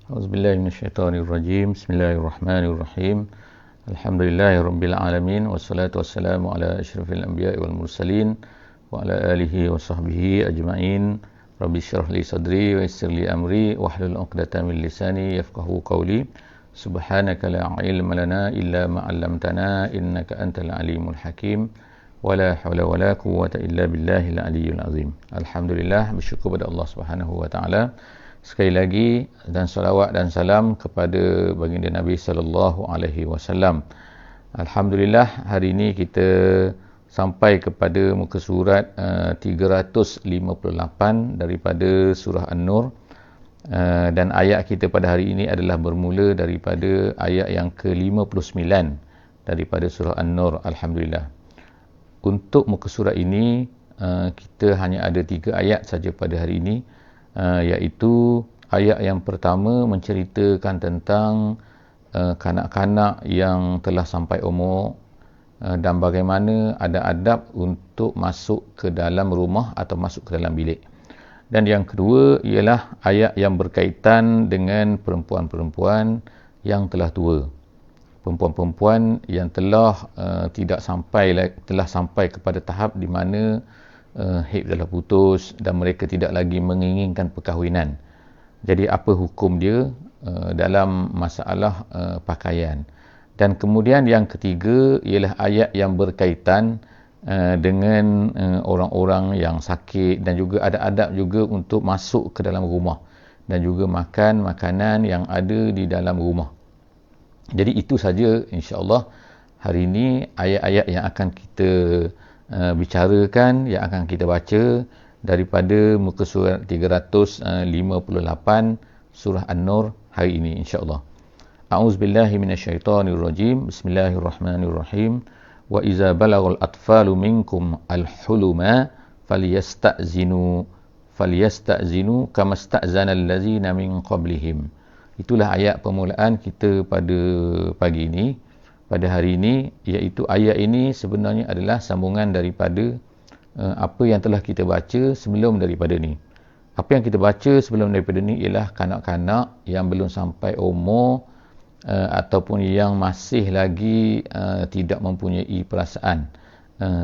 Auzubillahi minasyaitonirrajim. Bismillahirrahmanirrahim. Alhamdulillahirabbil alamin wassalatu wassalamu ala asyrafil anbiya'i wal mursalin wa ala alihi wa sahbihi ajma'in. Rabbi shrah li sadri wa yassir li amri wahlul 'uqdatam min lisani yafqahu qawli. Subhanaka la ilma lana illa ma 'allamtana innaka antal alimul hakim. Wala haula wala quwwata illa billahil aliyyil azim. Alhamdulillah, bersyukur pada Allah Subhanahu wa taala. Sekali lagi dan salawat dan salam kepada baginda Nabi sallallahu alaihi wasallam. Alhamdulillah, hari ini kita sampai kepada muka surat 358 daripada surah An-Nur, dan ayat kita pada hari ini adalah bermula daripada ayat yang ke-59 daripada surah An-Nur. Alhamdulillah. Untuk muka surat ini kita hanya ada 3 ayat saja pada hari ini, iaitu ayat yang pertama menceritakan tentang kanak-kanak yang telah sampai umur dan bagaimana ada adab untuk masuk ke dalam rumah atau masuk ke dalam bilik. Dan yang kedua ialah ayat yang berkaitan dengan perempuan-perempuan yang telah tua, perempuan-perempuan yang telah telah sampai kepada tahap di mana haid telah putus dan mereka tidak lagi menginginkan perkahwinan. Jadi apa hukum dia dalam masalah pakaian. Dan kemudian yang ketiga ialah ayat yang berkaitan dengan orang-orang yang sakit, dan juga ada adab juga untuk masuk ke dalam rumah dan juga makan makanan yang ada di dalam rumah. Jadi itu saja insya-Allah hari ini ayat-ayat yang akan kita bicarakan, yang akan kita baca daripada muka surat 358 surah An-Nur hari ini insya-Allah. A'udzubillahi minasyaitonirrajim. Bismillahirrahmanirrahim. Wa iza balagal atfalu minkum al-huluma falyasta'zinu kama sta'zana allazina min qablihim. Itulah ayat permulaan kita pada pagi ini, pada hari ini, iaitu ayat ini sebenarnya adalah sambungan daripada apa yang telah kita baca sebelum daripada ni. Apa yang kita baca sebelum daripada ni ialah kanak-kanak yang belum sampai umur ataupun yang masih lagi tidak mempunyai perasaan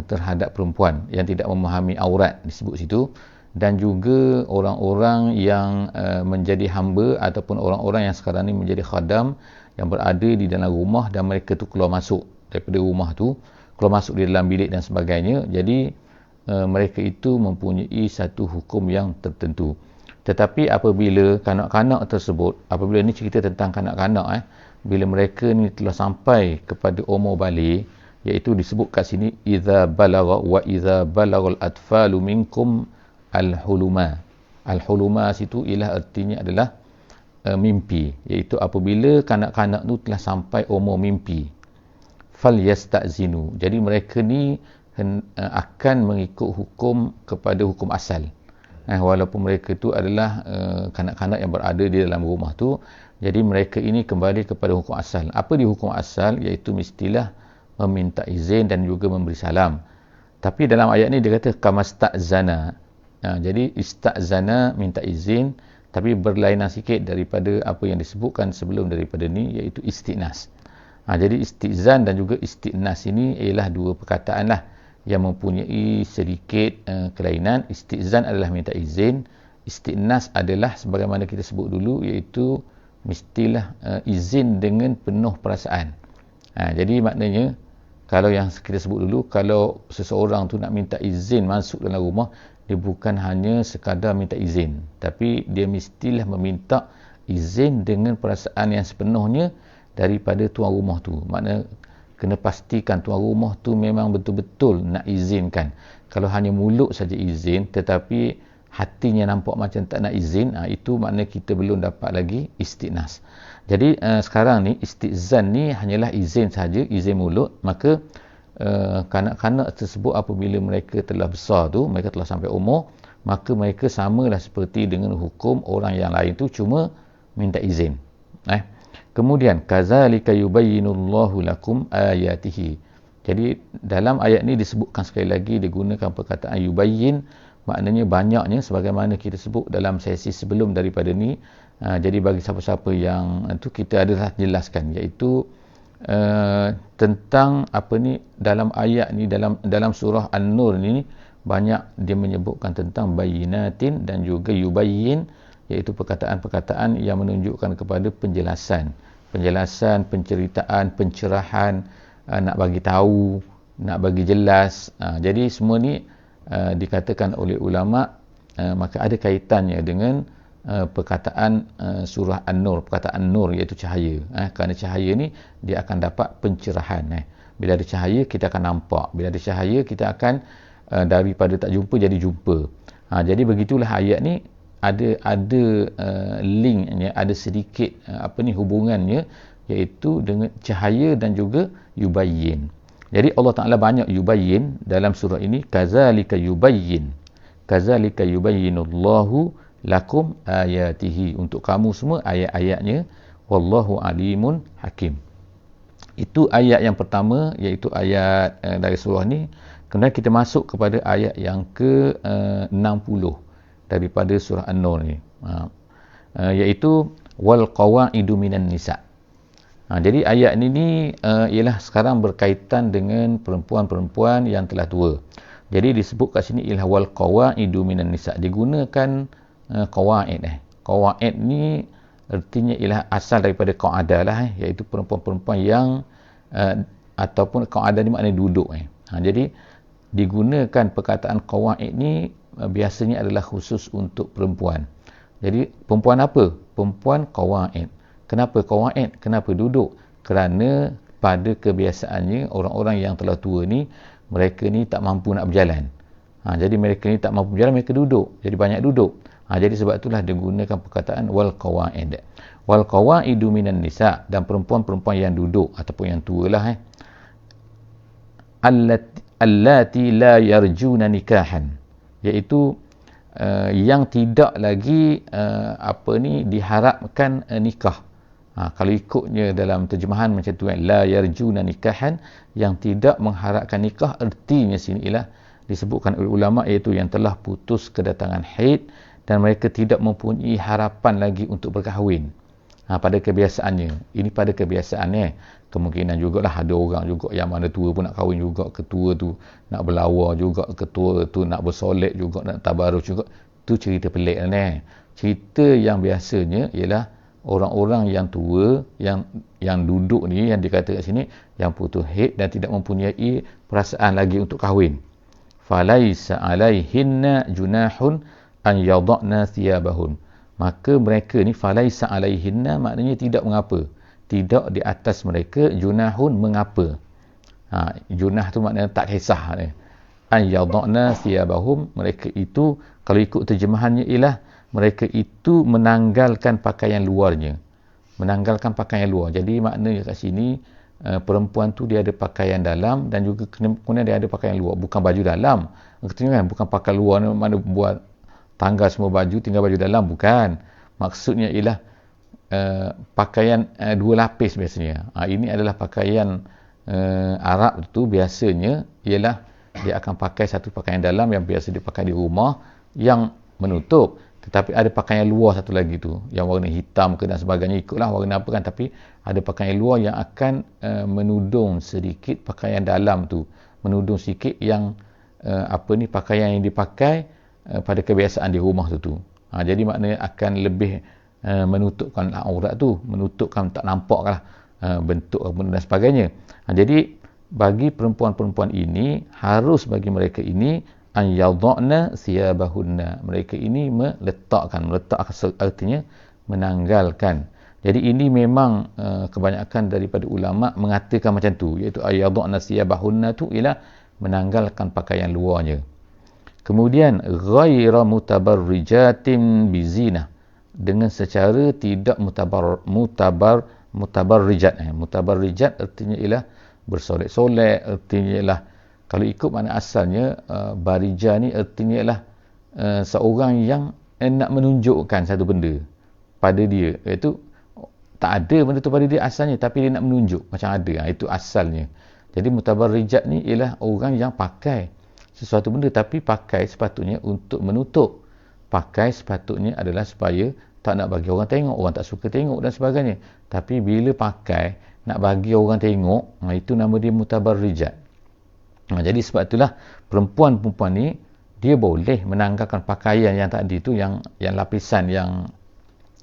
terhadap perempuan, yang tidak memahami aurat disebut situ, dan juga orang-orang yang menjadi hamba ataupun orang-orang yang sekarang ni menjadi khadam yang berada di dalam rumah dan mereka tu keluar masuk daripada rumah tu, keluar masuk di dalam bilik dan sebagainya. Jadi mereka itu mempunyai satu hukum yang tertentu. Tetapi apabila kanak-kanak tersebut, apabila ni cerita tentang kanak-kanak, bila mereka ni telah sampai kepada umur baligh, iaitu disebut kat sini idza balagha wa idza balagal atfalu minkum al-huluma. Al-huluma situ ialah artinya adalah mimpi, iaitu apabila kanak-kanak tu telah sampai umur mimpi, falyasta'zinu. Jadi mereka ni akan mengikut hukum kepada hukum asal, walaupun mereka tu adalah kanak-kanak yang berada di dalam rumah tu. Jadi mereka ini kembali kepada hukum asal. Apa di hukum asal? Iaitu mestilah meminta izin dan juga memberi salam. Tapi dalam ayat ni dia kata kamasta'zana. Jadi ista'zana, minta izin, tapi berlainan sikit daripada apa yang disebutkan sebelum daripada ni, iaitu isti'nas. Jadi istizan dan juga isti'nas ini ialah dua perkataan lah yang mempunyai sedikit kelainan. Istizan adalah minta izin, isti'nas adalah sebagaimana kita sebut dulu, iaitu mestilah izin dengan penuh perasaan. Jadi maknanya kalau yang kita sebut dulu, kalau seseorang tu nak minta izin masuk dalam rumah, dia bukan hanya sekadar minta izin, tapi dia mestilah meminta izin dengan perasaan yang sepenuhnya daripada tuan rumah tu. Maknanya kena pastikan tuan rumah tu memang betul-betul nak izinkan. Kalau hanya mulut saja izin tetapi hatinya nampak macam tak nak izin, itu makna kita belum dapat lagi isti'nas. Jadi sekarang ni istizan ni hanyalah izin saja, izin mulut. Maka kanak-kanak tersebut apabila mereka telah besar tu, mereka telah sampai umur, maka mereka samalah seperti dengan hukum orang yang lain tu, cuma minta izin. Kemudian kazalika yubayyinullahu lakum ayatihi. Jadi dalam ayat ni disebutkan sekali lagi, digunakan perkataan yubayyin, maknanya banyaknya sebagaimana kita sebut dalam sesi sebelum daripada ni, Jadi bagi siapa-siapa yang tu kita adalah jelaskan, iaitu tentang dalam ayat ni, dalam surah An-Nur ni banyak dia menyebutkan tentang bayinatin dan juga yubayyin, iaitu perkataan-perkataan yang menunjukkan kepada penjelasan, penceritaan, pencerahan, nak bagi tahu, nak bagi jelas. Jadi semua ni dikatakan oleh ulama maka ada kaitannya dengan perkataan surah An-Nur, perkataan nur iaitu cahaya. Kerana cahaya ni dia akan dapat pencerahan. Bila ada cahaya kita akan nampak, bila ada cahaya kita akan daripada tak jumpa jadi jumpa. Jadi begitulah ayat ni ada linknya, ada sedikit hubungannya, iaitu dengan cahaya dan juga yubayyin. Jadi Allah Ta'ala banyak yubayyin dalam surah ini. Kazalika yubayyinullahu lakum ayatihi, untuk kamu semua ayat-ayatnya. Wallahu alimun hakim. Itu ayat yang pertama, iaitu ayat dari surah ni. Kemudian kita masuk kepada ayat yang ke-60 daripada surah An-Nur ni, iaitu wal qawaidu minan nisa. Jadi ayat ini ialah sekarang berkaitan dengan perempuan-perempuan yang telah tua. Jadi disebut kat sini ialah wal qawaidu minan nisa, digunakan qawaid. Qawaid ni artinya ialah asal daripada qaadah lah, iaitu perempuan-perempuan yang ataupun qaadah ni maknanya duduk. Jadi digunakan perkataan qawaid ni biasanya adalah khusus untuk perempuan. Jadi perempuan apa? Perempuan qawaid. Kenapa qawaid? Kenapa duduk? Kerana pada kebiasaannya orang-orang yang telah tua ni, mereka ni tak mampu nak berjalan. Jadi mereka ni tak mampu berjalan, mereka duduk. Jadi banyak duduk. Jadi sebab itulah dia gunakan perkataan wal qawaid. Wal qawaidu minan nisa, dan perempuan-perempuan yang duduk ataupun yang tua lah. Allati la yarjuna nikahan, iaitu yang tidak lagi diharapkan nikah. Kalau ikutnya dalam terjemahan macam tu, la yarjuna nikahan, yang tidak mengharapkan nikah, artinya sini ialah disebutkan oleh ulama, iaitu yang telah putus kedatangan haid dan mereka tidak mempunyai harapan lagi untuk berkahwin. Pada kebiasaannya, ini pada kebiasaannya. Kemungkinan jugalah ada orang juga yang mana tua pun nak kahwin juga, ketua tu nak berlawa juga, ketua tu nak bersolek juga, nak tabarus juga. Tu cerita pelik lah. Cerita yang biasanya ialah orang-orang yang tua, yang duduk ni, yang dikata kat sini, yang putus haid dan tidak mempunyai perasaan lagi untuk kahwin. Falaisa alaihinna junahun an yada'na thiyabahun. Maka mereka ni falaisa alaihinna, maknanya tidak mengapa, tidak di atas mereka, junahun mengapa. Junah tu maknanya tak kisah. An yada'na thiyabahum, mereka itu kalau ikut terjemahannya ialah mereka itu menanggalkan pakaian luarnya. Menanggalkan pakaian luar. Jadi maknanya kat sini perempuan tu dia ada pakaian dalam dan juga kemudian dia ada pakaian luar, bukan baju dalam. Katanya kan, bukan pakaian luar mana buat tanggal semua baju, tinggal baju dalam, bukan. Maksudnya ialah pakaian dua lapis biasanya. Ini adalah pakaian Arab tu biasanya ialah dia akan pakai satu pakaian dalam yang biasa dipakai di rumah yang menutup, tetapi ada pakaian luar satu lagi tu yang warna hitam ke dan sebagainya, ikutlah warna apa kan, tapi ada pakaian luar yang akan menudung sedikit pakaian dalam tu, menudung sedikit yang pakaian yang dipakai pada kebiasaan di rumah tu. Jadi maknanya akan lebih menutupkan aurat tu, menutupkan, tak nampak lah bentuk dan sebagainya. Jadi bagi perempuan-perempuan ini, harus bagi mereka ini an yada'na thiyabahunna, mereka ini meletak artinya menanggalkan. Jadi ini memang kebanyakan daripada ulama mengatakan macam tu, iaitu yada'na thiyabahunna tu ialah menanggalkan pakaian luarnya. Kemudian ghaira mutabarrijatin bizinah, dengan secara tidak mutabarrijat. Mutabarrijat artinya ialah bersolek-solek, artinya ialah, kalau ikut makna asalnya barija ni artinya ialah seorang yang nak menunjukkan satu benda pada dia, iaitu tak ada benda tu pada dia asalnya, tapi dia nak menunjuk macam ada. Itu asalnya. Jadi mutabarrijat ni ialah orang yang pakai sesuatu benda, tapi pakai sepatutnya untuk menutup. Pakai sepatutnya adalah supaya tak nak bagi orang tengok, orang tak suka tengok dan sebagainya. Tapi bila pakai nak bagi orang tengok, itu nama dia mutabarrijat. Jadi sebab itulah perempuan-perempuan ni dia boleh menanggalkan pakaian yang tadi tu, yang lapisan yang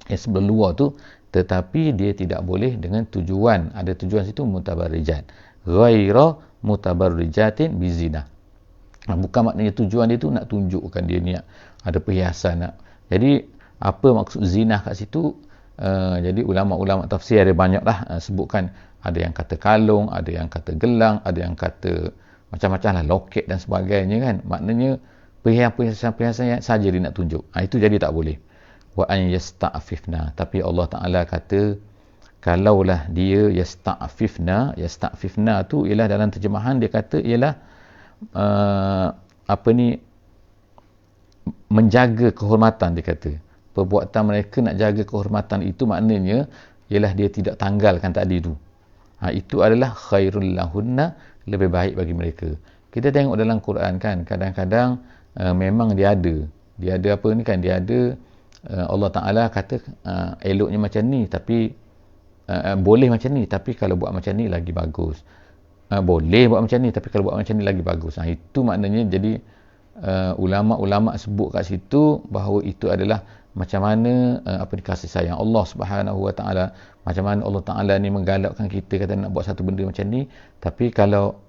sebelah luar tu, tetapi dia tidak boleh dengan tujuan, ada tujuan situ mutabarrijat, ghaira mutabarrijatin bizina. Bukan maknanya tujuan dia tu nak tunjukkan dia ni ada perhiasan nak. Jadi apa maksud zina kat situ? Jadi ulama-ulama tafsir ada banyaklah sebutkan, ada yang kata kalung, ada yang kata gelang, ada yang kata macam-macam lah, loket dan sebagainya kan. Maknanya perhiasan yang saja dia nak tunjuk. Itu jadi tak boleh. Wa an yasta'fifna. Tapi Allah Ta'ala kata, kalaulah dia yasta'fifna tu ialah dalam terjemahan dia kata ialah menjaga kehormatan. Dia kata perbuatan mereka nak jaga kehormatan itu maknanya ialah dia tidak tanggalkan tadi tu. Itu adalah khairul lahunna, lebih baik bagi mereka. Kita tengok dalam Quran kan, kadang-kadang memang dia ada apa ni kan, dia ada Allah Ta'ala kata eloknya macam ni, tapi boleh macam ni, tapi kalau buat macam ni lagi bagus. Boleh buat macam ni, tapi kalau buat macam ni lagi bagus. Itu maknanya jadi ulama-ulama sebut kat situ bahawa itu adalah macam mana kasih sayang Allah Subhanahu Wa Ta'ala, macam mana Allah Ta'ala ni menggalakkan kita kata nak buat satu benda macam ni. Tapi kalau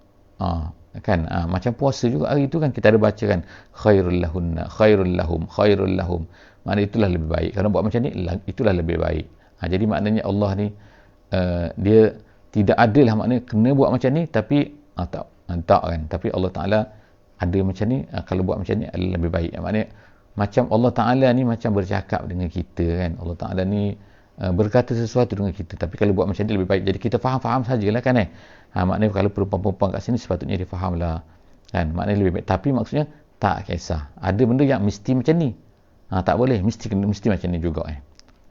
macam puasa juga hari tu kan, kita ada baca kan, khairul lahunna, khairul lahum, maknanya itulah lebih baik. Kalau buat macam ni itulah lebih baik. Jadi maknanya Allah ni dia tidak adalah maknanya kena buat macam ni, tapi tak kan, tapi Allah Ta'ala ada macam ni, kalau buat macam ni adalah lebih baik. Maknanya macam Allah Ta'ala ni macam bercakap dengan kita kan, Allah Ta'ala ni berkata sesuatu dengan kita, tapi kalau buat macam ni lebih baik. Jadi kita faham-faham sajalah kan maknanya kalau perempuan-perempuan kat sini sepatutnya dia faham lah kan, maknanya lebih baik. Tapi maksudnya tak kisah, ada benda yang mesti macam ni, tak boleh mesti macam ni juga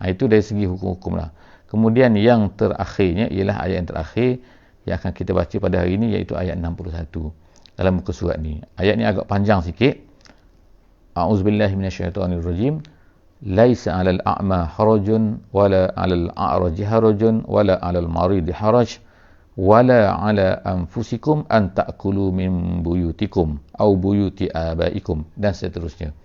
itu dari segi hukum-hukum lah. Kemudian yang terakhirnya ialah ayat yang terakhir yang akan kita baca pada hari ini, iaitu ayat 61 dalam muka surat ni. Ayat ni agak panjang sikit. A'udzubillahi minasyaitonirrajim. Laisa 'alal a'ma harajun wala 'alal a'raji harajun wala 'alal maridi haraj wala 'ala anfusikum an ta'kulu min buyutikum au buyuti abaikum, dan seterusnya.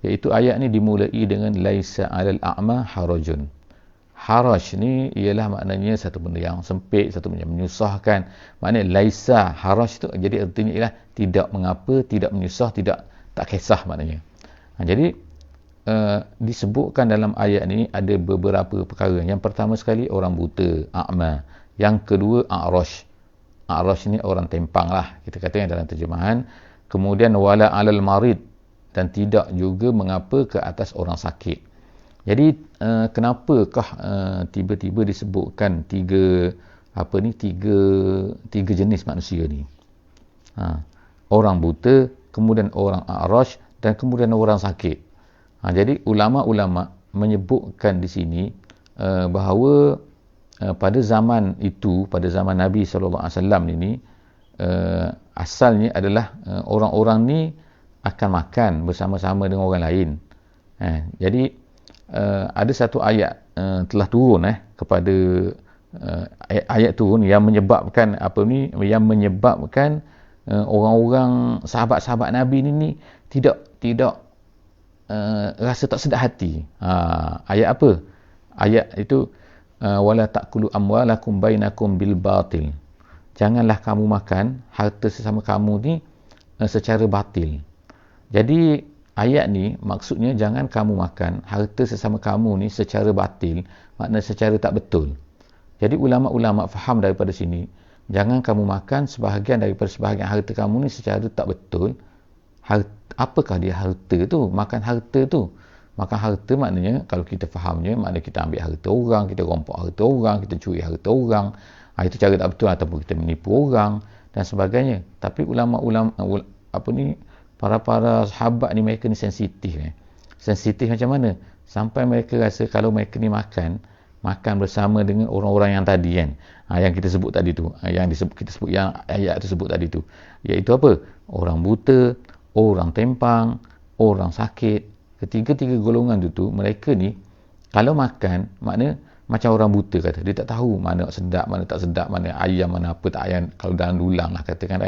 Iaitu ayat ni dimulai dengan laisa 'alal a'ma harajun. Haraj ni ialah maknanya satu benda yang sempit, satu benda yang menyusahkan. Maknanya laisa, haraj tu jadi artinya ialah tidak mengapa, tidak menyusah, tak kisah maknanya. Jadi disebutkan dalam ayat ni ada beberapa perkara. Yang pertama sekali orang buta, a'ma. Yang kedua a'raj. A'raj ni orang tempang lah, kita kata yang dalam terjemahan. Kemudian wala 'alal marid, dan tidak juga mengapa ke atas orang sakit. Jadi kenapakah tiba-tiba disebutkan tiga jenis manusia ni? Orang buta, kemudian orang a'raj, dan kemudian orang sakit. Jadi ulama-ulama menyebutkan di sini bahawa pada zaman itu, pada zaman Nabi SAW ini, asalnya adalah orang-orang ni akan makan bersama-sama dengan orang lain. Jadi ada satu ayat telah turun kepada ayat turun yang menyebabkan orang-orang sahabat-sahabat Nabi ni tidak rasa tak sedap hati. Ayat apa? Ayat itu wala ta'kulu amwalakum bainakum bil batil. Janganlah kamu makan harta sesama kamu ni secara batil. Jadi ayat ni maksudnya jangan kamu makan harta sesama kamu ni secara batil, maknanya secara tak betul. Jadi ulama-ulama faham daripada sini, jangan kamu makan sebahagian daripada sebahagian harta kamu ni secara tak betul. Apakah dia harta tu? Makan harta tu. Makan harta maknanya, kalau kita fahamnya, maknanya kita ambil harta orang, kita rompak harta orang, kita curi harta orang. Itu cara tak betul, ataupun kita menipu orang dan sebagainya. Tapi ulama-ulama para sahabat ni, mereka ni sensitif. Sensitif macam mana? Sampai mereka rasa kalau mereka ni makan bersama dengan orang-orang yang tadi kan, yang kita sebut tadi tu, kita sebut yang ayat tu sebut tadi tu, iaitu apa? Orang buta, orang tempang, orang sakit. Ketiga-tiga golongan tu mereka ni Kalau makan, makna macam orang buta kata, dia tak tahu mana sedap, mana tak sedap, mana ayam, mana apa tak ayam, kalau dalam dulang lah katakan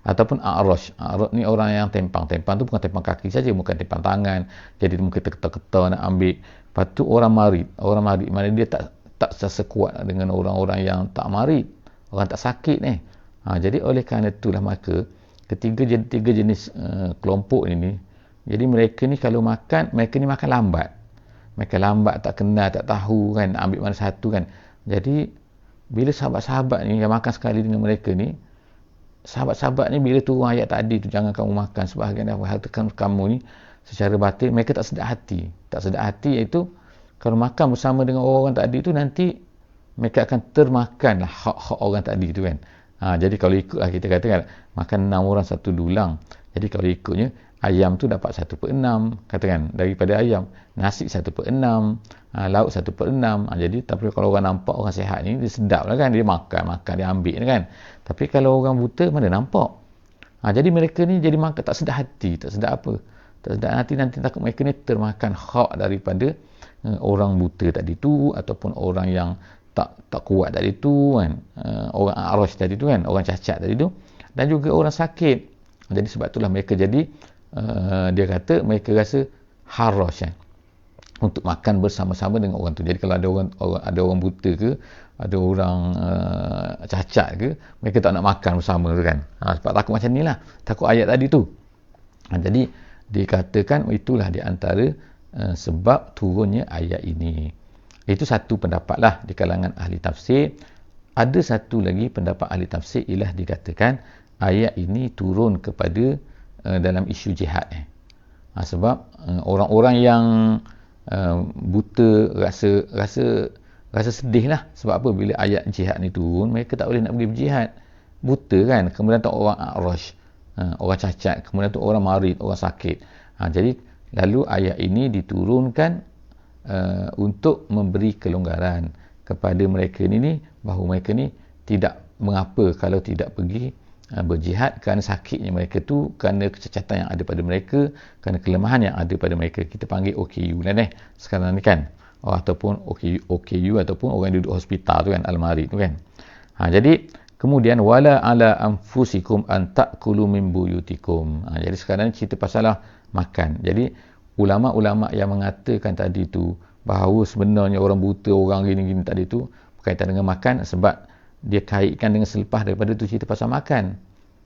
ataupun a'rash ni orang yang tempang tu bukan tempang kaki saja, bukan tempang tangan, jadi mungkin terketar-ketar nak ambil. Lepas tu orang marid mana dia tak sekuat dengan orang-orang yang tak marid, orang tak sakit jadi oleh kerana itulah maka tiga jenis kelompok ini, jadi mereka ni kalau makan, mereka ni makan lambat, tak kenal, tak tahu kan, ambil mana satu kan. Jadi bila sahabat-sahabat ni yang makan sekali dengan mereka ni, sahabat-sahabat ni bila turun ayat tadi tu, jangan kamu makan sebahagian harta kamu ni secara batil, mereka tak sedar hati iaitu kalau makan bersama dengan orang tadi tu, nanti mereka akan termakan lah hak-hak orang tadi tu kan. Jadi kalau ikutlah kita katakan makan 6 orang satu dulang, jadi kalau ikutnya ayam tu dapat 1/6 katakan daripada ayam, nasi 1/6, lauk 1/6. Jadi tapi kalau orang nampak orang sihat ni, dia sedap lah kan, dia makan dia ambil kan. Tapi kalau orang buta mana nampak. Jadi mereka ni jadi makan tak sedar hati, tak sedar hati, nanti takut mereka ni termakan hak daripada orang buta tadi tu, ataupun orang yang tak kuat tadi tu kan, orang a'rash tadi tu kan, orang cacat tadi tu, dan juga orang sakit. Jadi sebab itulah mereka jadi dia kata mereka rasa harash untuk makan bersama-sama dengan orang tu. Jadi kalau ada orang buta ke, ada orang cacat ke, mereka tak nak makan bersama tu kan. Sebab takut macam ni lah, takut ayat tadi tu. Jadi dikatakan itulah di antara sebab turunnya ayat ini. Itu satu pendapat lah di kalangan ahli tafsir. Ada satu lagi pendapat ahli tafsir ialah dikatakan ayat ini turun kepada dalam isu jihad sebab orang-orang yang buta rasa sedih lah. Sebab apa? Bila ayat jihad ni turun, mereka tak boleh nak pergi berjihad, buta kan. Kemudian tu orang a'rash, orang cacat, kemudian tu orang marid, orang sakit. Jadi lalu ayat ini diturunkan untuk memberi kelonggaran kepada mereka ni bahawa mereka ni tidak mengapa kalau tidak pergi berjihad kerana sakitnya mereka tu, kerana kecacatan yang ada pada mereka, kerana kelemahan yang ada pada mereka. Kita panggil OKU lah sekarang ni kan, ataupun OKU ataupun orang yang duduk hospital tu kan, almari tu kan. Jadi kemudian wala ala anfusikum an ta'kulu min buyutikum. Jadi sekarang ni cerita pasal makan. Jadi ulama-ulama yang mengatakan tadi tu bahawa sebenarnya orang buta, orang gini-gini tadi tu berkaitan dengan makan, sebab dia kaitkan dengan selepas daripada tu cerita pasal makan.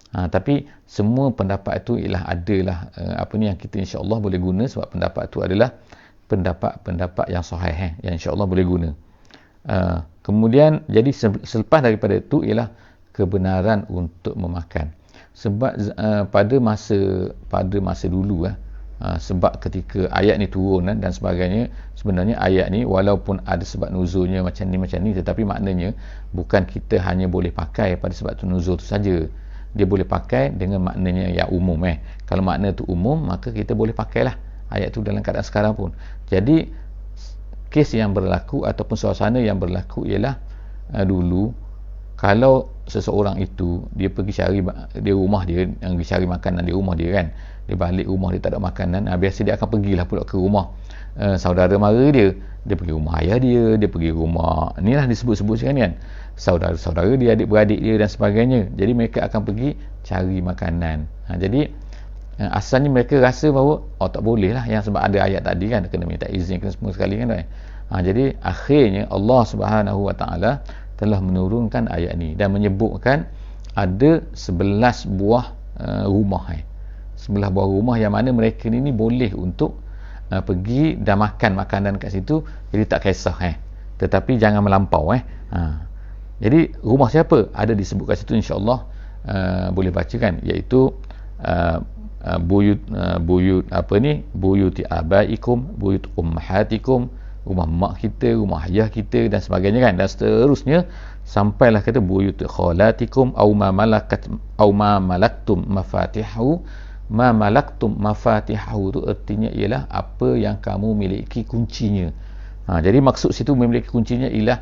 Tapi semua pendapat itu ialah adalah yang kita insya-Allah boleh guna, sebab pendapat itu adalah pendapat yang sahih yang insya-Allah boleh guna. Kemudian jadi selepas daripada itu ialah kebenaran untuk memakan. Sebab pada masa dulu sebab ketika ayat ni turun dan sebagainya, sebenarnya ayat ni walaupun ada sebab nuzulnya macam ni, tetapi maknanya bukan kita hanya boleh pakai pada sebab tu nuzul tu saja. Dia boleh pakai dengan maknanya yang umum. Kalau makna tu umum, maka kita boleh pakailah ayat tu dalam keadaan sekarang pun. Jadi kes yang berlaku ataupun suasana yang berlaku ialah dulu kalau seseorang itu dia pergi cari di rumah dia, yang pergi cari makanan di rumah dia kan, dia balik rumah dia tak ada makanan, biasa dia akan pergilah pula ke rumah saudara mara dia pergi rumah ayah dia pergi rumah, inilah disebut-sebut sekarang kan, saudara-saudara dia, adik-beradik dia dan sebagainya. Jadi mereka akan pergi cari makanan. Jadi asalnya mereka rasa bahawa tak boleh lah, yang sebab ada ayat tadi kan, kena minta izin, kena semua sekali kan. Jadi akhirnya Allah Subhanahu Wa Taala telah menurunkan ayat ni dan menyebutkan ada 11 buah rumah 11 buah rumah yang mana mereka ni boleh untuk pergi dan makan makanan kat situ. Jadi tak kisah tetapi jangan melampau Jadi rumah siapa ada disebut kat situ, insya-Allah boleh baca kan, iaitu buyut buyuti abaikum, buyut ummahatikum, rumah mak kita, rumah ayah kita dan sebagainya kan, dan seterusnya sampailah kata buyut khalatikum au ma malaktum mafatihu. Ma malaktum mafatihu tu artinya ialah apa yang kamu miliki kuncinya. Jadi maksud situ memiliki kuncinya ialah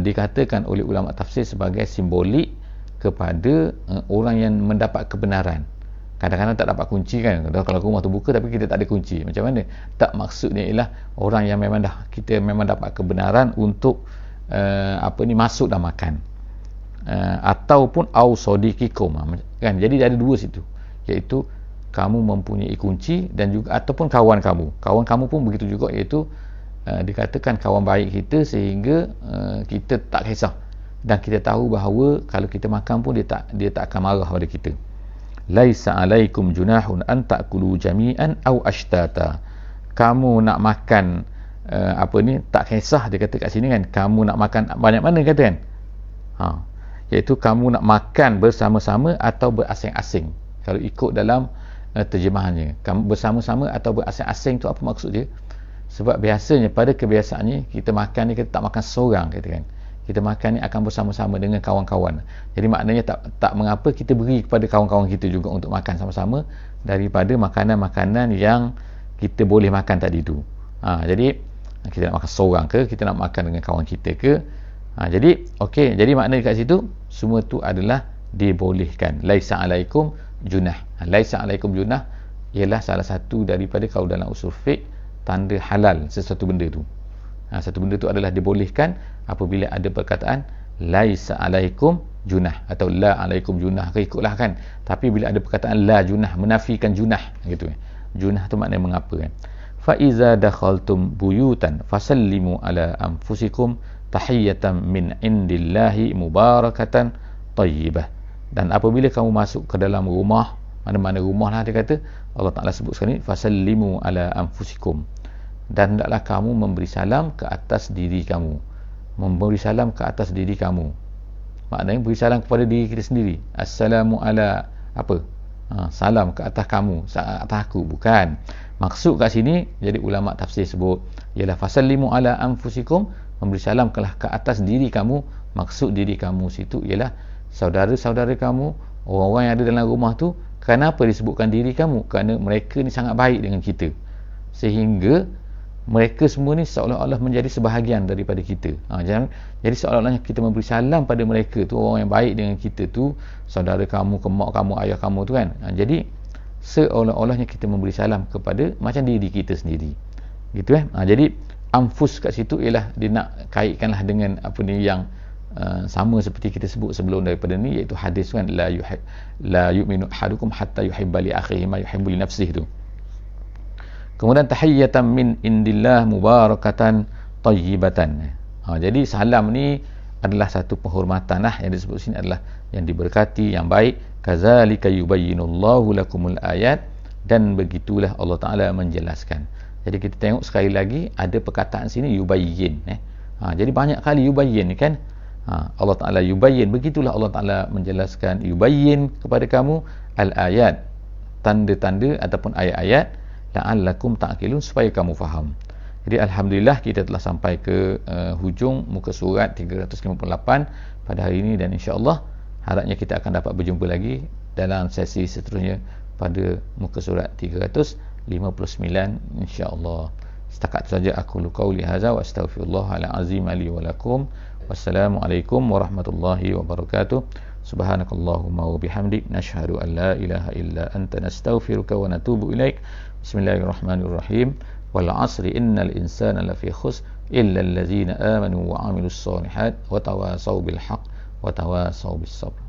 dikatakan oleh ulama tafsir sebagai simbolik kepada orang yang mendapat kebenaran. Kadang-kadang tak dapat kunci kan, kalau rumah tu buka tapi kita tak ada kunci, macam mana? Tak, maksudnya ialah orang yang memang kita memang dapat kebenaran untuk masuk dan makan, ataupun au sadiqikum kan. Jadi ada dua situ, iaitu kamu mempunyai kunci dan juga ataupun kawan kamu pun begitu juga, iaitu dikatakan kawan baik kita sehingga kita tak kisah dan kita tahu bahawa kalau kita makan pun dia tak akan marah pada kita. Laisa alaikum junahun an ta'kulu jami'an aw ashtata. Kamu nak makan tak kisah, dia kata kat sini kan, kamu nak makan banyak mana kata kan, iaitu kamu nak makan bersama-sama atau berasing-asing. Kalau ikut dalam terjemahannya, kamu bersama-sama atau berasing-asing tu apa maksud dia? Sebab biasanya pada kebiasaannya kita makan ni, kita tak makan seorang kata kan, kita makan ni akan bersama-sama dengan kawan-kawan. Jadi maknanya tak mengapa kita beri kepada kawan-kawan kita juga untuk makan sama-sama daripada makanan-makanan yang kita boleh makan tadi tu. Jadi kita nak makan seorang ke, kita nak makan dengan kawan kita ke, jadi okey, jadi makna kat situ semua tu adalah dibolehkan. Laisa alaikum junah. Laisa alaikum junah ialah salah satu daripada kalau dalam usul fiqh tanda halal sesuatu benda tu. Satu benda tu adalah dibolehkan apabila ada perkataan laisa alaikum junah atau la alaikum junah, ikutlah kan. Tapi bila ada perkataan la junah, menafikan junah gitu kan. Junah tu maknanya mengapa kan. Fa iza dakhaltum buyutan fasallimu ala anfusikum tahiyatan min indillahi mubarakatan tayyibah. Dan apabila kamu masuk ke dalam rumah, mana-mana rumah lah dia kata, Allah Ta'ala sebut sekali fasallimu ala anfusikum, dan hendaklah kamu memberi salam ke atas diri kamu. Memberi salam ke atas diri kamu maknanya beri salam kepada diri kita sendiri. Assalamu ala apa? Salam ke atas kamu, atas aku, bukan. Maksud kat sini, jadi ulama tafsir sebut ialah fasallimu ala anfusikum, memberi salam ke atas diri kamu. Maksud diri kamu situ ialah saudara-saudara kamu, orang-orang yang ada dalam rumah tu. Kenapa disebutkan diri kamu? Kerana mereka ni sangat baik dengan kita, sehingga mereka semua ni seolah-olah menjadi sebahagian daripada kita. Jadi seolah-olahnya kita memberi salam pada mereka tu, orang yang baik dengan kita tu, saudara kamu, mak kamu, ayah kamu tu kan. Jadi seolah-olahnya kita memberi salam kepada macam diri kita sendiri, gitu kan. Jadi anfus kat situ ialah dia nak kaitkanlah dengan apa ni yang sama seperti kita sebut sebelum daripada ni, iaitu hadis kan, la yu'minu ahadukum hatta yuhibba li akhihi ma yuhibbu li nafsihi tu. Kemudian tahiyyatan min indillah mubarakatan tayyibatan. Jadi salam ni adalah satu penghormatan yang disebut sini adalah yang diberkati, yang baik. Kazalika yubayyinullahu lakumul ayat, dan begitulah Allah Ta'ala menjelaskan. Jadi kita tengok sekali lagi ada perkataan sini yubayyin. Jadi banyak kali yubayyin ni kan. Allah Ta'ala yubayyin, begitulah Allah Ta'ala menjelaskan, yubayyin kepada kamu al-ayat, tanda-tanda ataupun ayat-ayat, la'allakum ta'qilun, supaya kamu faham. Jadi alhamdulillah kita telah sampai ke hujung muka surat 358 pada hari ini, dan insya-Allah harapnya kita akan dapat berjumpa lagi dalam sesi seterusnya pada muka surat 359 insya-Allah. Setakat itu saja aku qauli hadza wa astaghfirullahal azim li wa lakum. Wassalamualaikum warahmatullahi wabarakatuh. Subhanakallahumma wa bihamdik, nashhadu an la ilaha illa anta, nastaghfiruka wa natubu ilaik. Bismillahirrahmanirrahim. Wal 'asri innal insana lafi khusr illa allazina amanu wa 'amilus solihat wa tawasaw bil haqq wa tawasaw bis sabr.